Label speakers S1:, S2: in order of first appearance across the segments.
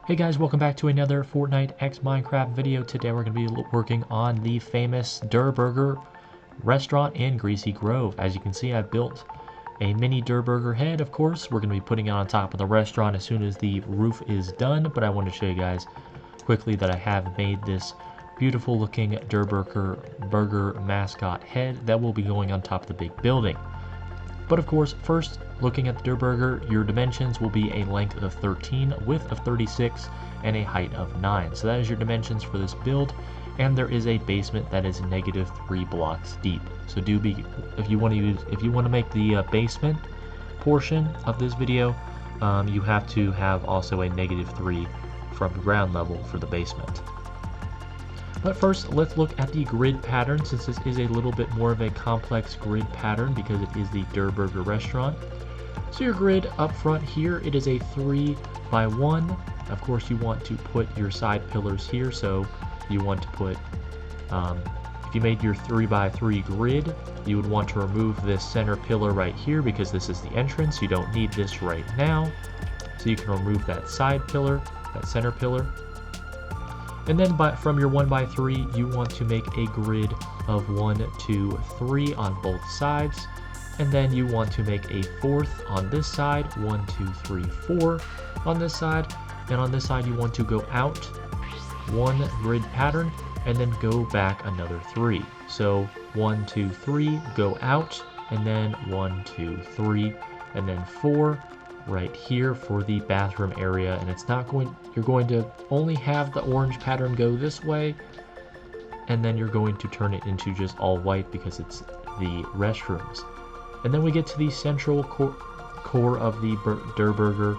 S1: Hey guys, welcome back to another Fortnite X Minecraft video. Today we're going to be working on the famous Durr Burger restaurant in Greasy Grove. As you can see, I built a mini Durr Burger head. Of course, we're going to be putting it on top of the restaurant as soon as the roof is done, but I want to show you guys quickly that I have made this beautiful looking Durr Burger mascot head that will be going on top of the big building. But of course, first, looking at the Durr Burger, your dimensions will be a length of 13, width of 36, and a height of 9. So that is your dimensions for this build, and there is a basement that is -3 blocks deep. So if you want to make the basement portion of this video, you have to have also a -3 from ground level for the basement. But first, let's look at the grid pattern, since this is a little bit more of a complex grid pattern because it is the Durr Burger restaurant. So your grid up front here, it is a 3x1. Of course, you want to put your side pillars here, so you want to put, if you made your 3x3 grid, you would want to remove this center pillar right here because this is the entrance. You don't need this right now. So you can remove that side pillar, that center pillar. And then from your 1x3, you want to make a grid of 1, 2, 3 on both sides. And then you want to make a fourth on this side, 1, 2, 3, 4 on this side. And on this side, you want to go out one grid pattern and then go back another 3. So 1, 2, 3, go out, and then 1, 2, 3, and then 4 right here for the bathroom area. And it's not going, you're going to only have the orange pattern go this way, and then you're going to turn it into just all white because it's the restrooms. And then we get to the central core of the Durr Burger,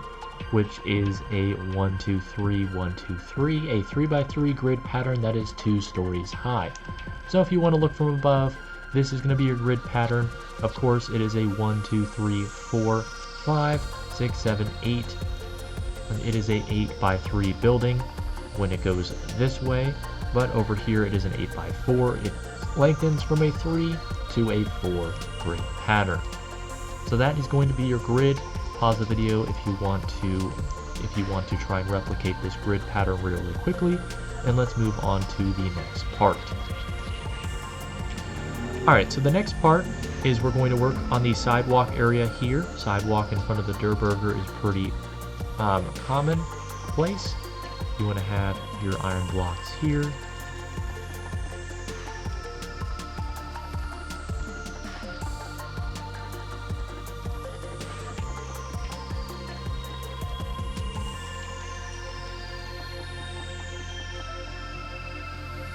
S1: which is a 1, 2, 3, 1, 2, 3, a 3x3 grid pattern that is 2 stories high. So if you want to look from above, this is going to be your grid pattern. Of course, it is a 1, 2, 3, 4, 5, 6, 7, 8. And it is a 8x3 building when it goes this way, but over here it is an 8x4. It lengthens from a 3 to a 4 grid pattern. So that is going to be your grid. Pause the video if you want to try and replicate this grid pattern really quickly, and let's move on to the next part. Alright, so the next part is we're going to work on the sidewalk area here. Sidewalk in front of the Durr Burger is pretty common place. You want to have your iron blocks here.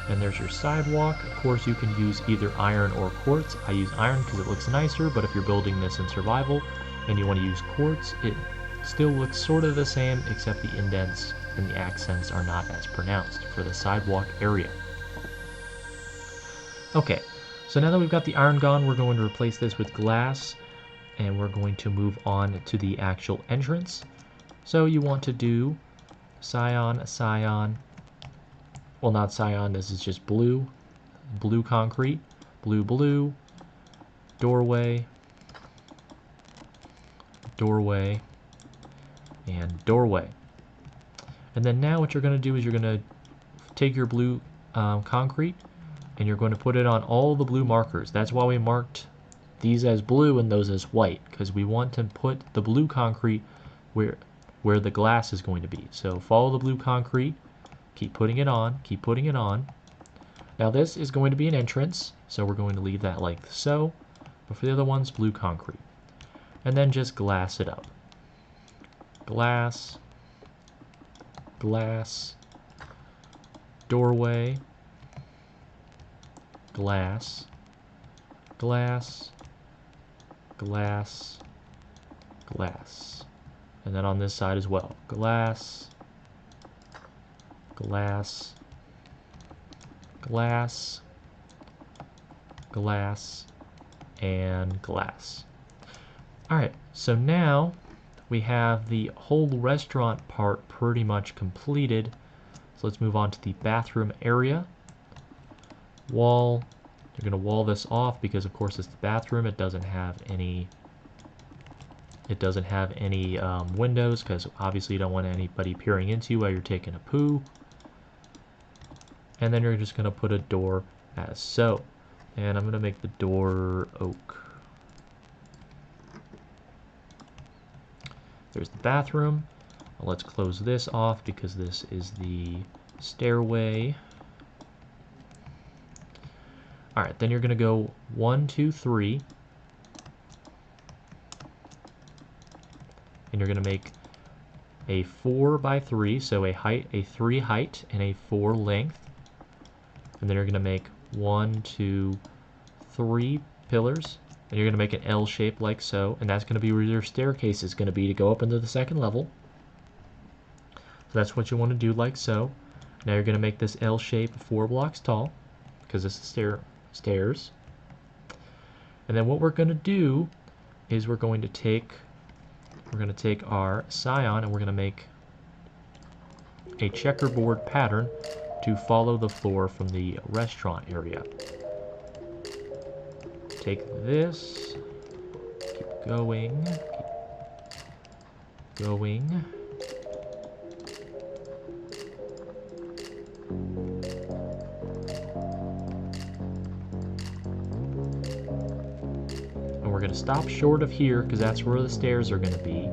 S1: And there's your sidewalk. Of course, you can use either iron or quartz. I use iron because it looks nicer, but if you're building this in survival and you want to use quartz, it still looks sort of the same, except the indents and the accents are not as pronounced for the sidewalk area. Okay, so now that we've got the iron gone, we're going to replace this with glass, and we're going to move on to the actual entrance. So you want to do cyan, well, not cyan, this is just blue concrete, blue, doorway, and doorway. And then now what you're going to do is you're going to take your blue concrete and you're going to put it on all the blue markers. That's why we marked these as blue and those as white, because we want to put the blue concrete where the glass is going to be. So follow the blue concrete. Keep putting it on, keep putting it on. Now this is going to be an entrance, so we're going to leave that like so. But for the other ones, blue concrete. And then just glass it up. Glass, doorway, glass, and then on this side as well. Glass, and glass. Alright, so now we have the whole restaurant part pretty much completed. So let's move on to the bathroom area. Wall, you're going to wall this off because of course it's the bathroom. It doesn't have any It doesn't have any windows because obviously you don't want anybody peering into you while you're taking a poo. And then you're just going to put a door as so. And I'm going to make the door oak. There's the bathroom. Let's close this off because this is the stairway. Alright, then you're going to go 1, 2, 3. And you're going to make a 4 by 3, so a 3 height and a 4 length. And then you're going to make 1, 2, 3 pillars. And you're going to make an L shape like so. And that's going to be where your staircase is going to be to go up into the second level. So that's what you want to do like so. Now you're going to make this L shape 4 blocks tall because this is stairs. And then what we're going to do is we're going to take our scion and we're going to make a checkerboard pattern to follow the floor from the restaurant area. Take this, keep going, keep going. And we're going to stop short of here because that's where the stairs are going to be.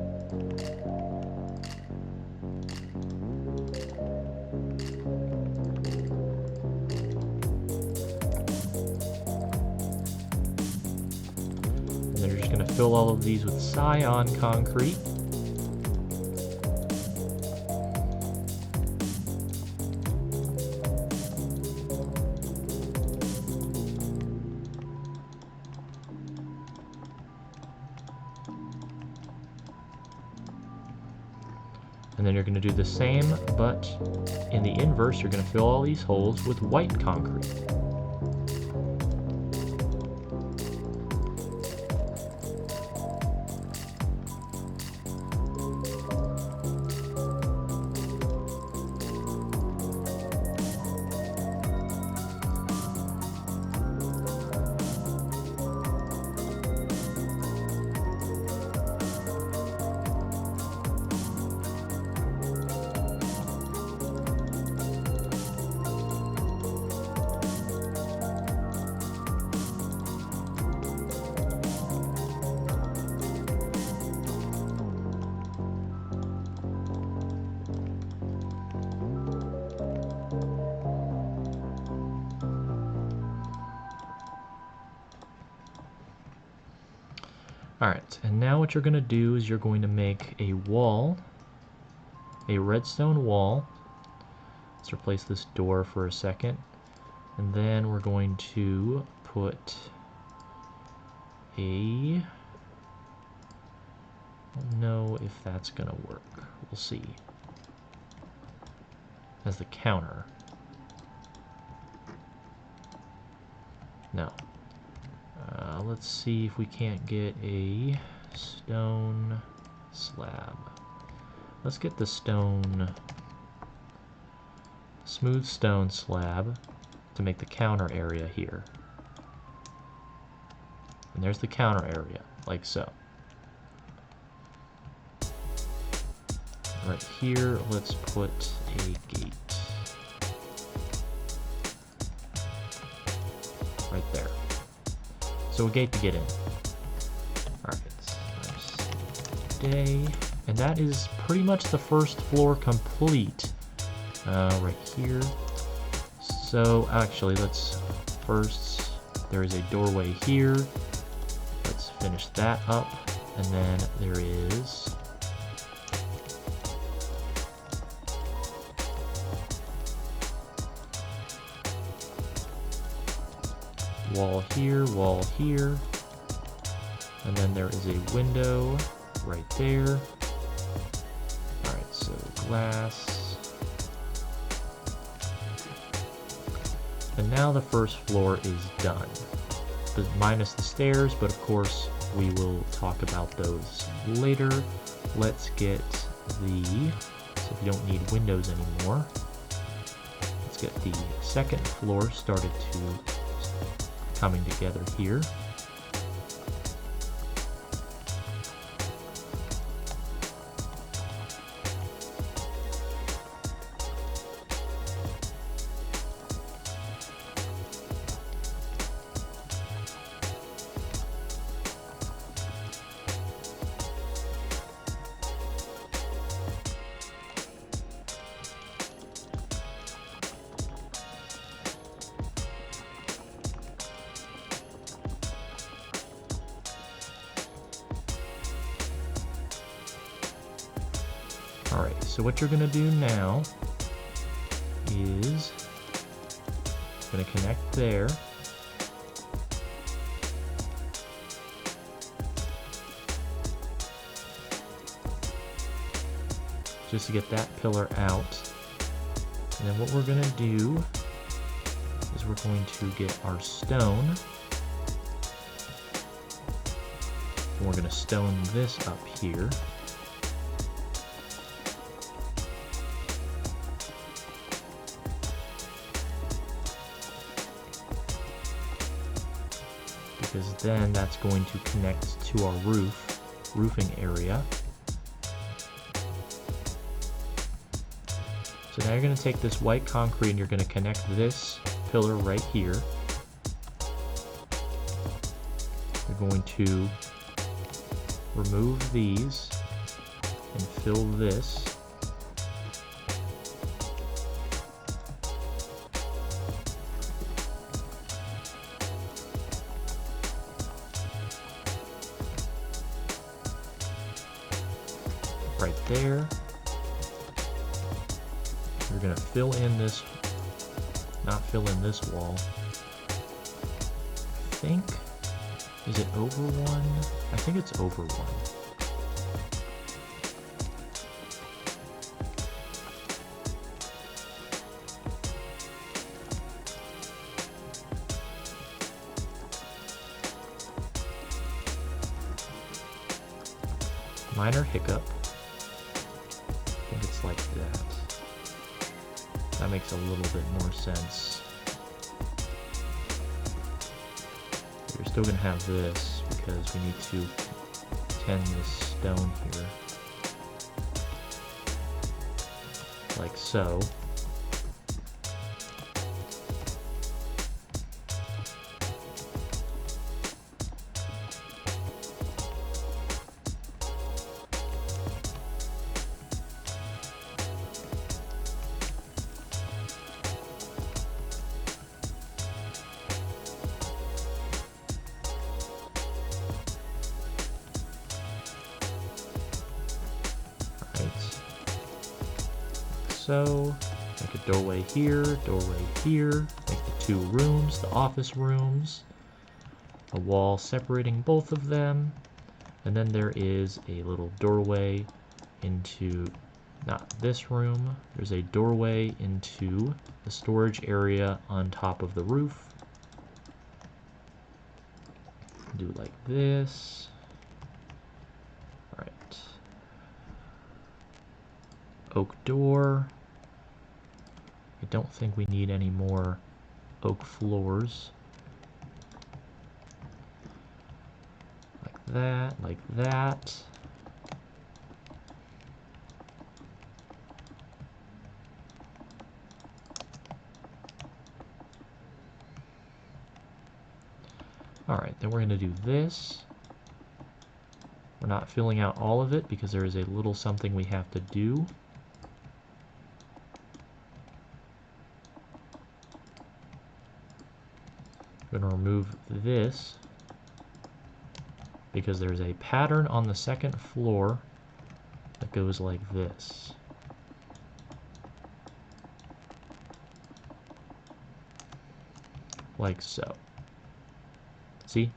S1: And then you're just going to fill all of these with scion concrete. And then you're going to do the same, but in the inverse, you're going to fill all these holes with white concrete. Alright, and now what you're going to do is you're going to make a wall, a redstone wall. Let's replace this door for a second. And then we're going to put a... I don't know if that's going to work. We'll see. As the counter. No. Let's see if we can't get a stone slab. Let's get the smooth stone slab to make the counter area here. And there's the counter area, like so. Right here, let's put a gate. Right there. So a gate to get in. Alright, there's day. And that is pretty much the first floor complete. Right here. So actually, let's first, there is a doorway here. Let's finish that up. And then there is wall here, and then there is a window right there. Alright, so glass. And now the first floor is done. Minus the stairs, but of course we will talk about those later. Let's get the, so we don't need windows anymore. Let's get the second floor started to coming together here. Alright, so what you're going to do now is going to connect there. Just to get that pillar out. And then what we're going to do is we're going to get our stone. And we're going to stone this up here. Because then that's going to connect to our roofing area. So now you're going to take this white concrete and you're going to connect this pillar right here. You're going to remove these and fill this. Right there. We're going to fill in this, not fill in this wall. I think, is it over one? I think it's over one. Minor hiccup. I think it's like that. That makes a little bit more sense. You're still going to have this because we need to tend this stone here. Like so. So, make a doorway here, make the two rooms, the office rooms, a wall separating both of them, and then there is a little doorway into, not this room, there's a doorway into the storage area on top of the roof. Do it like this. Alright. Oak door. I don't think we need any more oak floors. Like that, like that. Alright, then we're going to do this. We're not filling out all of it because there is a little something we have to do. I'm going to remove this because there's a pattern on the second floor that goes like this. Like so. See?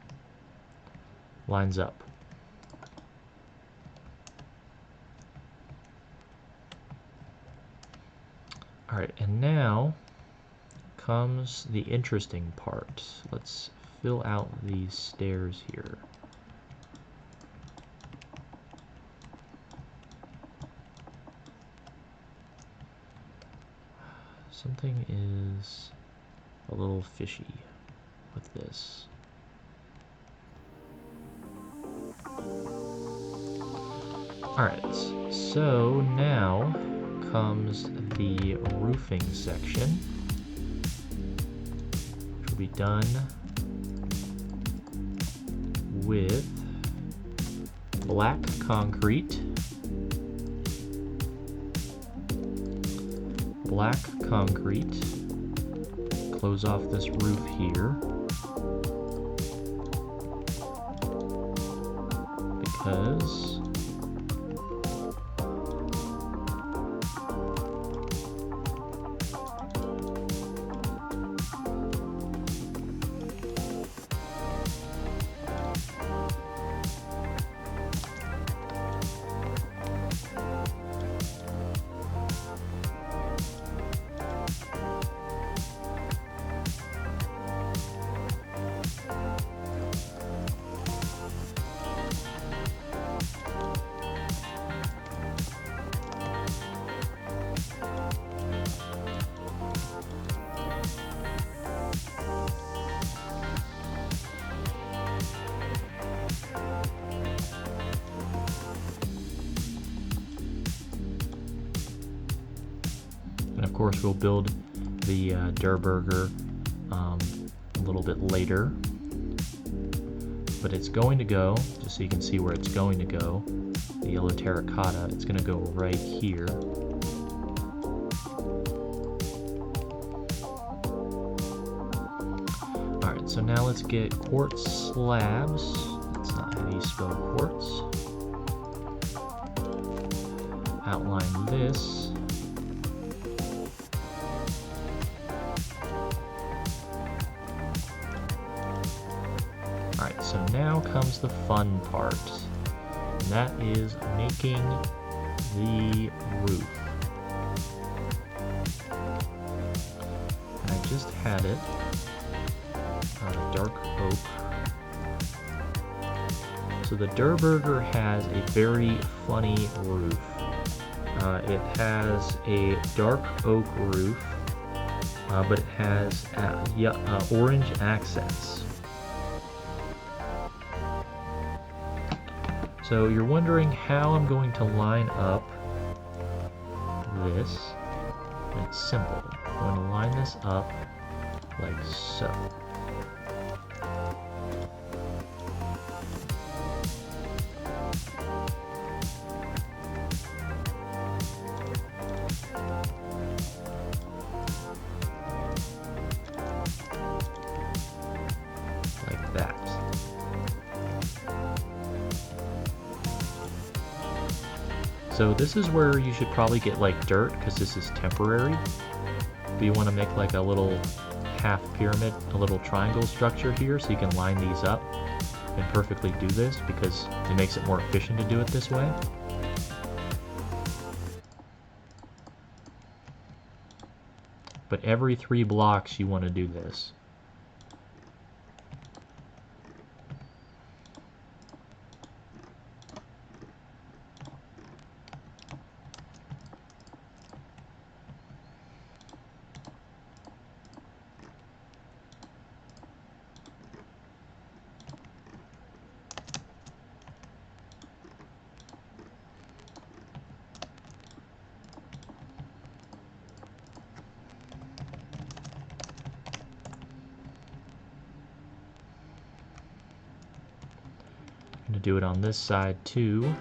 S1: Lines up. Alright, and now comes the interesting part. Let's fill out these stairs here. Something is a little fishy with this. Alright, so now comes the roofing section. Be done with black concrete, close off this roof here because And of course we'll build the Durr Burger a little bit later. But it's going to go, just so you can see where it's going to go, the yellow terracotta, it's going to go right here. Alright, so now let's get quartz slabs. That's not how you spell quartz. Outline this. Alright, so now comes the fun part, and that is making the roof. And I just had it dark oak. So the Durr Burger has a very funny roof. It has a dark oak roof, but it has orange accents. So you're wondering how I'm going to line up this. It's simple. I'm going to line this up like so. Like that. So this is where you should probably get like dirt, because this is temporary. But you want to make like a little half pyramid, a little triangle structure here, so you can line these up and perfectly do this, because it makes it more efficient to do it this way. But every 3 blocks you want to do this. I'm going to do it on this side too.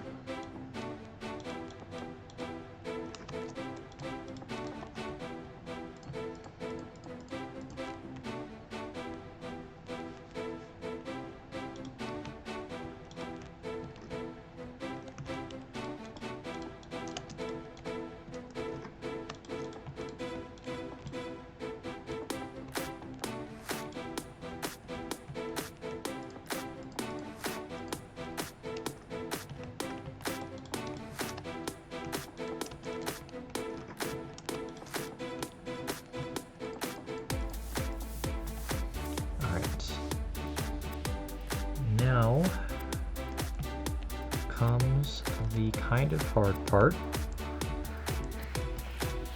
S1: Now comes the kind of hard part.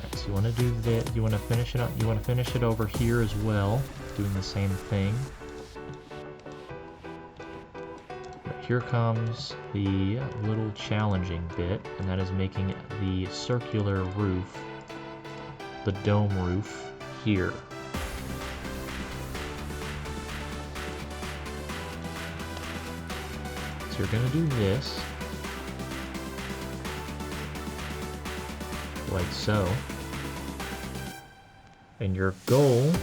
S1: Right, so you want to do that. You want to finish it up. You want to finish it over here as well, doing the same thing. But here comes the little challenging bit, and that is making the circular roof, the dome roof here. So you're going to do this, like so, and your goal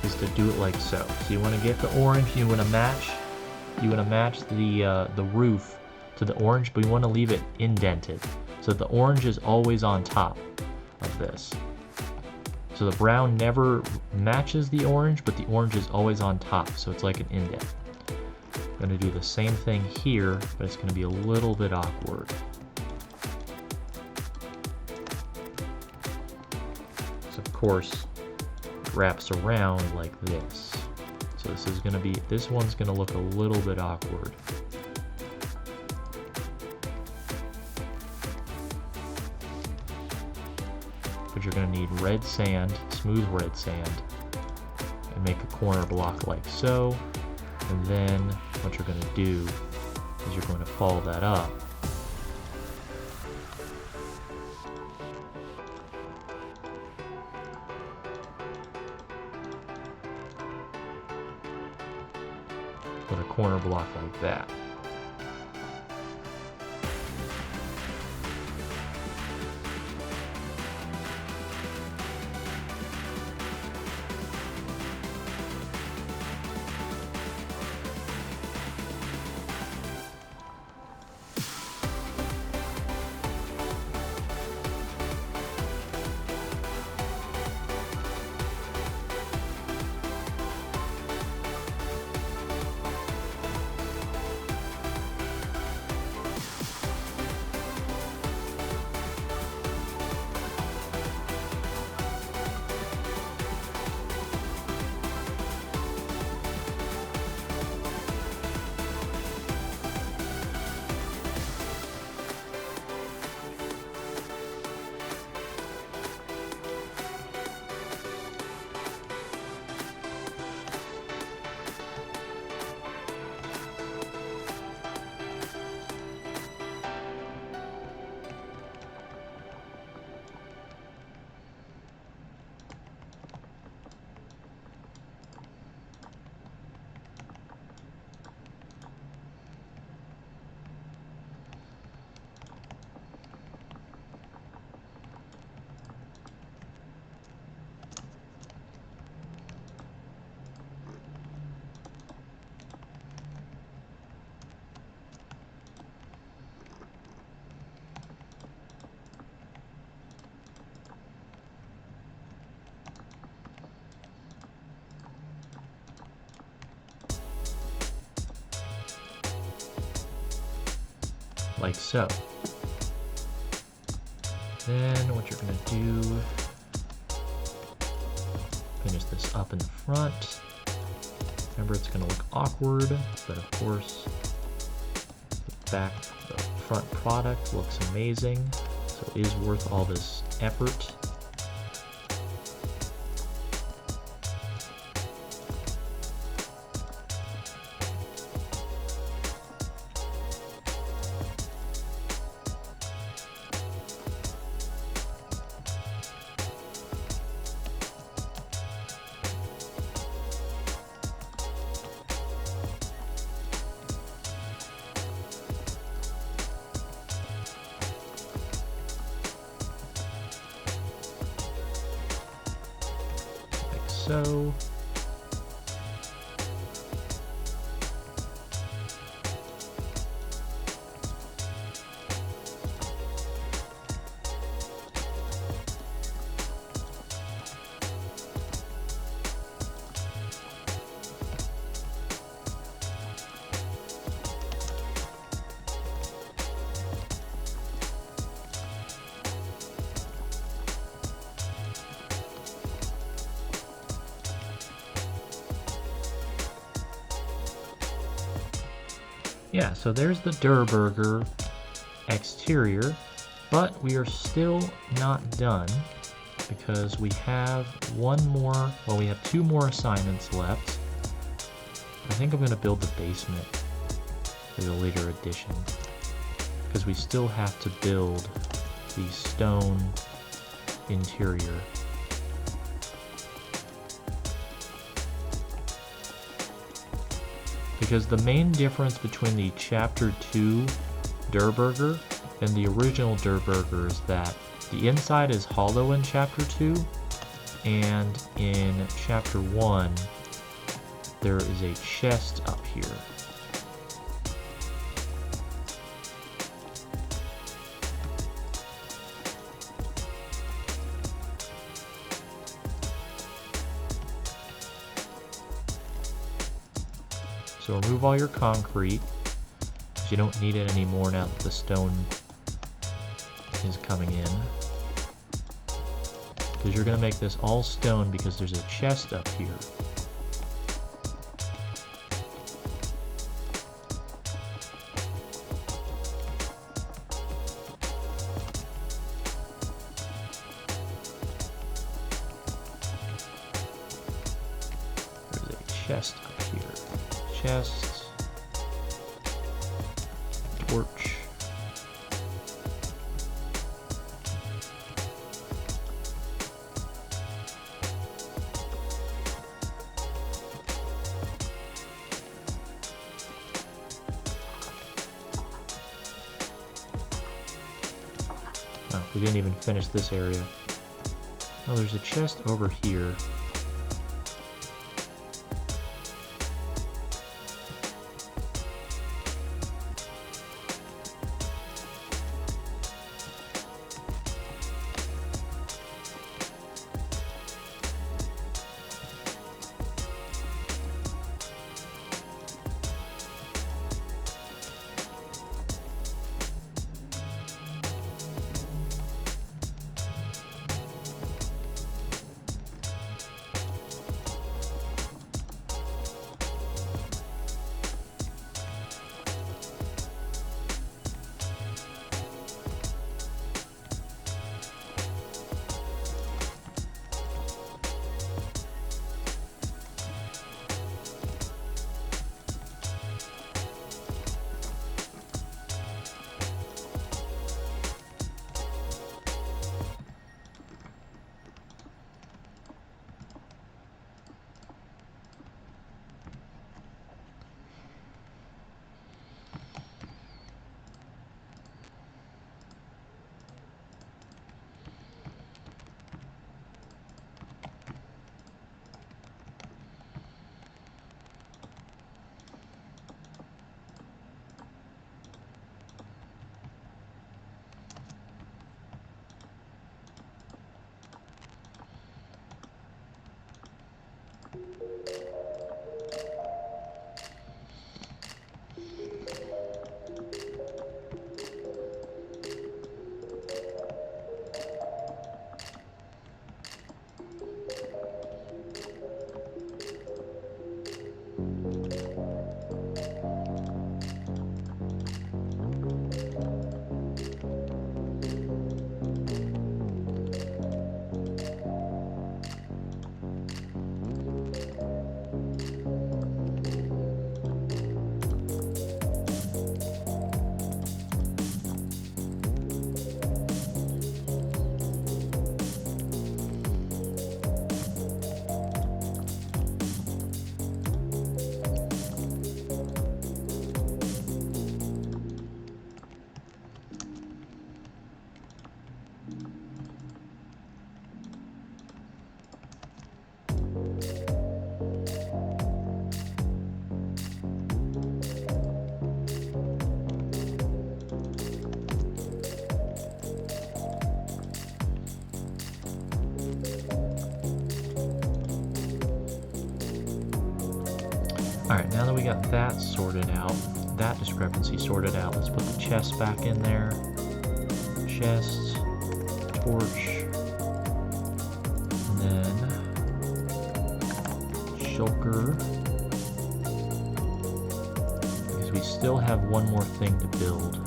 S1: is to do it like so. So you want to get the orange, you want to match the roof to the orange, but you want to leave it indented so the orange is always on top of this. So the brown never matches the orange, but the orange is always on top, so it's like an indent. I'm going to do the same thing here, but it's going to be a little bit awkward. So of course, wraps around like this. So this one's gonna look a little bit awkward. But you're gonna need red sand, smooth red sand, and make a corner block like so. And then what you're gonna do is you're going to follow that up with a corner block like that. Like so. Then what you're gonna do, finish this up in the front. Remember, it's gonna look awkward, but of course, the front product looks amazing, so it is worth all this effort. So yeah, so there's the Durr Burger exterior, but we are still not done because we have we have two more assignments left. I think I'm going to build the basement for the later edition because we still have to build the stone interior. Because the main difference between the Chapter 2 Durr Burger and the original Durr Burger is that the inside is hollow in Chapter 2, and in Chapter 1 there is a chest up here. So remove all your concrete, because you don't need it anymore now that the stone is coming in. Because you're going to make this all stone because there's a chest up here. chest up here. Chest, torch. Oh, we didn't even finish this area. Oh, there's a chest over here. Alright, now that we got that sorted out, that discrepancy sorted out, let's put the chest back in there. Chest, torch, and then shulker. Because we still have one more thing to build.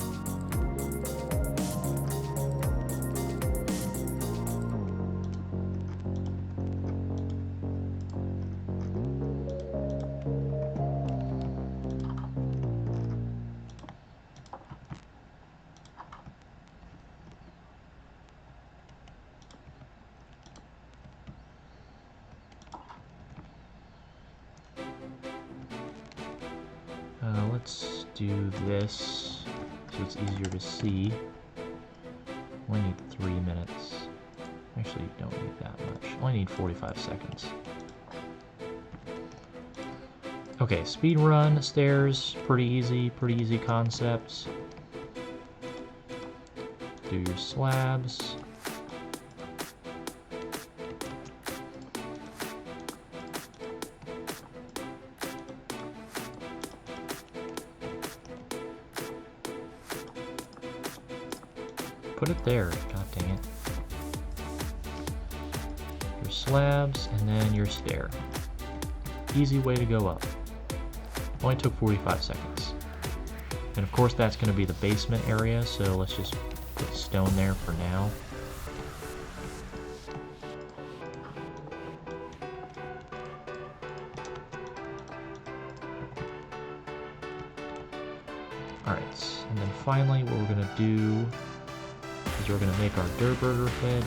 S1: Let's do this so it's easier to see. Only need 3 minutes. Actually, you don't need that much. Only need 45 seconds. Okay, speed run, stairs, pretty easy concepts. Do your slabs. Put it there, god dang it. Your slabs, and then your stair. Easy way to go up. Only took 45 seconds. And of course that's going to be the basement area, so let's just put stone there for now. Alright, and then finally what we're going to do is we're going to make our Durr Burger head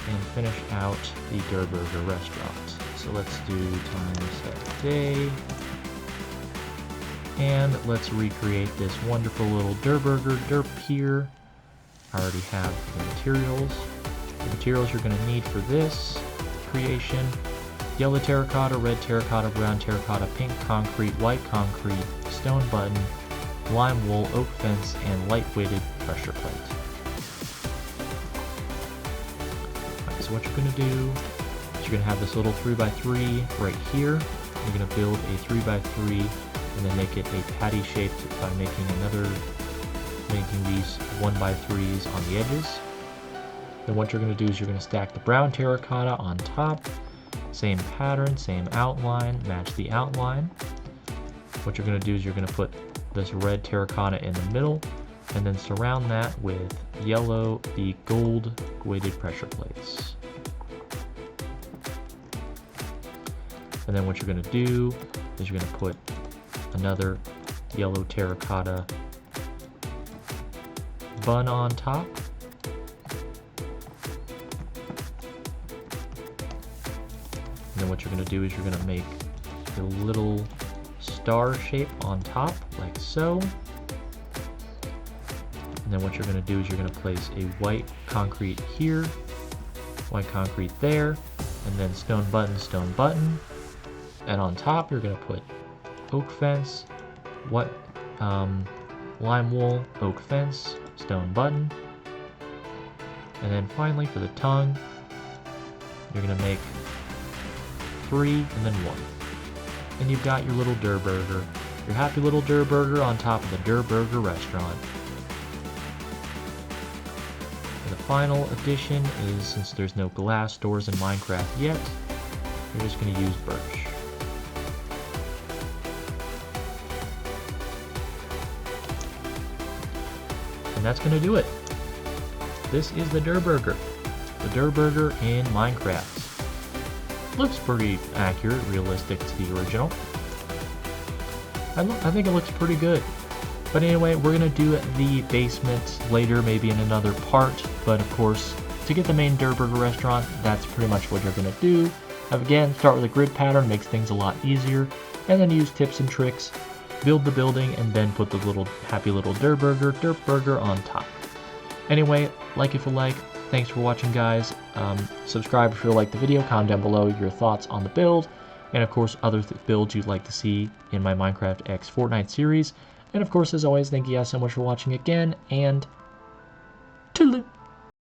S1: and finish out the Durr Burger restaurant. So let's do time set day. And let's recreate this wonderful little Durr Burger derp here. I already have the materials. The materials you're going to need for this creation: yellow terracotta, red terracotta, brown terracotta, pink concrete, white concrete, stone button, lime wool, oak fence, and light-weighted pressure plate. Alright, so what you're going to do is you're going to have this little 3x3 right here. You're going to build a 3x3 and then make it a patty shaped by making these 1x3s on the edges. Then what you're going to do is you're going to stack the brown terracotta on top. Same pattern, same outline, match the outline. What you're going to do is you're going to put this red terracotta in the middle and then surround that with yellow, the gold weighted pressure plates. And then what you're going to do is you're going to put another yellow terracotta bun on top. And then what you're going to do is you're going to make a little star shape on top, like so. And then what you're going to do is you're going to place a white concrete here, white concrete there, and then stone button. And on top you're going to put oak fence, lime wool, oak fence, stone button. And then finally for the tongue, you're going to make 3 and then 1. And you've got your little Durr Burger, your happy little Durr Burger on top of the Durr Burger restaurant. And the final addition is, since there's no glass doors in Minecraft yet, you're just going to use birch. And that's going to do it. This is the Durr Burger. The Durr Burger in Minecraft. Looks pretty accurate, realistic to the original. I think it looks pretty good. But anyway, we're going to do the basement later, maybe in another part. But of course, to get the main Durr Burger restaurant, that's pretty much what you're going to do. Again, start with a grid pattern, makes things a lot easier. And then use tips and tricks, build the building, and then put the little happy little Durr Burger on top. Anyway, like if you like. Thanks for watching, guys. Subscribe if you like the video. Comment down below your thoughts on the build, and of course other builds you'd like to see in my Minecraft X Fortnite series. And of course, as always, thank you guys so much for watching again, and toodaloo!